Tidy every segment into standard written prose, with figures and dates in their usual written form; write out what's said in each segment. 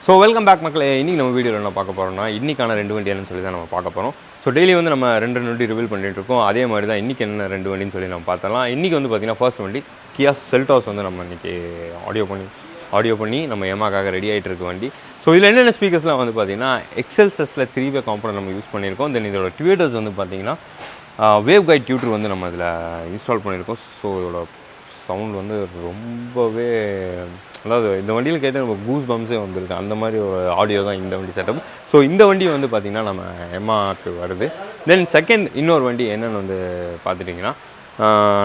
So welcome back மக்களே. இன்றைக்கி நம்ம வீடியோவில் என்ன பார்க்க போகிறோம்னா இன்றைக்கான 2 வண்டி என்னன்னு சொல்லி தான் நம்ம பார்க்க போகிறோம். ஸோ டெய்லி வந்து நம்ம 2 வண்டி ரிவீல் பண்ணிட்டு இருக்கோம். அதே மாதிரி தான் இன்றைக்கி என்ன 2 வண்டின்னு சொல்லி நம்ம பார்த்தலாம். இன்றைக்கி வந்து பார்த்திங்கன்னா ஃபர்ஸ்ட் வண்டி கியா செல்டாஸ் வந்து நம்ம இன்றைக்கி ஆடியோ பண்ணி நம்ம எமாக்காக ரெடி ஆகிட்டு இருக்க வண்டி. ஸோ இதில் என்னென்ன ஸ்பீக்கர்ஸ்லாம் வந்து பார்த்திங்கன்னா எக்ஸல்சஸில் 3-way காம்பனன்ட் நம்ம யூஸ் பண்ணியிருக்கோம். தென் இதோட டியூட்டர்ஸ் வந்து பார்த்திங்கன்னா வேவ் கைட் டியூட்டர் வந்து நம்ம இதில் இன்ஸ்டால் பண்ணியிருக்கோம். ஸோ இதோட சவுண்ட் வந்து ரொம்பவே, அதாவது இந்த வண்டியில் கேட்டால் நம்ம கூஸ் பம்ஸே வந்திருக்கு. அந்த மாதிரி ஒரு ஆடியோ தான் இந்த வண்டி செட்டப். ஸோ இந்த வண்டி வந்து பார்த்திங்கன்னா நம்ம எம்மாக்கு வருது. தென் செகண்ட் இன்னொரு வண்டி என்னென்னு வந்து பார்த்துட்டிங்கன்னா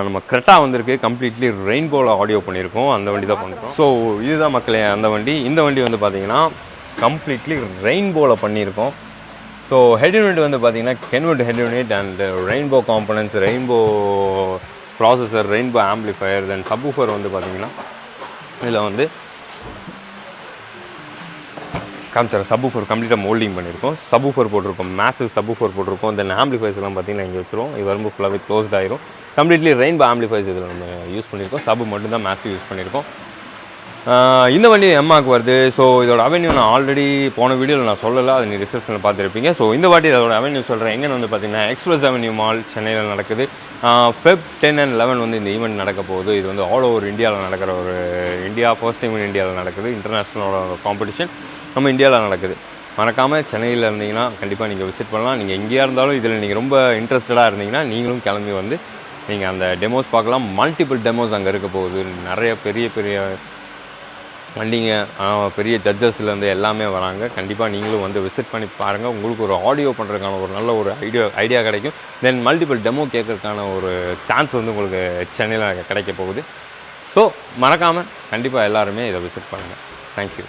நம்ம கிரெட்டா வந்திருக்கு. கம்ப்ளீட்லி ரெயின்போவில் ஆடியோ பண்ணியிருக்கோம். அந்த வண்டி தான் பண்ணியிருக்கோம். ஸோ இதுதான் மக்களே அந்த வண்டி. இந்த வண்டி வந்து பார்த்திங்கன்னா கம்ப்ளீட்லி ரெயின்போவில் பண்ணியிருக்கோம். ஸோ ஹெட் யூனிட் வந்து பார்த்திங்கன்னா Kenwood head unit and rainbow components, rainbow processor, rainbow amplifier, then subwoofer வந்து பார்த்திங்கன்னா இதில் வந்து காமிச்சார். சப்வூஃபர் கம்ப்ளீட்டாக மோல்டிங் பண்ணியிருக்கோம். சப்வூஃபர் போட்டிருக்கோம், மேசிவ் சப்வூஃபர் போட்டிருக்கோம். தென் ஆம்பிளிஃபயர்ஸ் எல்லாம் பார்த்திங்கன்னா இங்கே வச்சுருவோம். இது வரும்போது ஃபுல்லாகவே க்ளோஸ்ட் ஆயிரும். கம்ப்ளீட்லி ரெயின்போ ஆம்பிளிஃபயர்ஸ் இதில் நம்ம யூஸ் பண்ணியிருக்கோம். சப் மட்டும்தான் மேசிவ் யூஸ் பண்ணியிருக்கோம். இந்த வண்டி எம்மாக்கு வருது. ஸோ இதோட அவென்யூ நான் ஆல்ரெடி போன வீடியோவில் நான் சொல்லலை, அது நீ ரிசப்ஷனில் பார்த்துருப்பீங்க. ஸோ இந்த வாட்டி அதோட அவென்யூ சொல்கிறேன். எங்கன்னு வந்து பார்த்திங்கன்னா எக்ஸ்பிரஸ் அவென்யூ மால் சென்னையில் நடக்குது. Feb 10 and 11 வந்து இந்த ஈவெண்ட் நடக்க போகுது. இது வந்து ஆல் ஓவர் இந்தியாவில் நடக்கிற ஒரு ஃபர்ஸ்ட் டைம் இந்தியாவில் நடக்குது. இன்டர்நேஷ்னலோட காம்படிஷன் நம்ம இந்தியாவில் நடக்குது. மறக்காமல் சென்னையில் இருந்தீங்கன்னா கண்டிப்பாக நீங்கள் விசிட் பண்ணலாம். நீங்கள் எங்கேயா இருந்தாலும் இதில் நீங்கள் ரொம்ப இன்ட்ரெஸ்டடாக இருந்தீங்கன்னா நீங்களும் கிளம்பி வந்து நீங்கள் அந்த டெமோஸ் பார்க்கலாம். மல்டிபிள் டெமோஸ் அங்கே இருக்க போகுது. நிறைய பெரிய வண்டிங்க, பெரிய ஜட்ஜஸ்லேருந்து எல்லாமே வராங்க. கண்டிப்பாக நீங்களும் வந்து விசிட் பண்ணி பாருங்கள். உங்களுக்கு ஒரு ஆடியோ பண்ணுறதுக்கான ஒரு நல்ல ஒரு ஐடியா கிடைக்கும். தென் மல்டிபிள் டெமோ கேட்கறதுக்கான ஒரு சான்ஸ் வந்து உங்களுக்கு சென்னையில் கிடைக்க போகுது. ஸோ மறக்காமல் கண்டிப்பாக எல்லாருமே இதை விசிட் பண்ணுங்கள். தேங்க்யூ.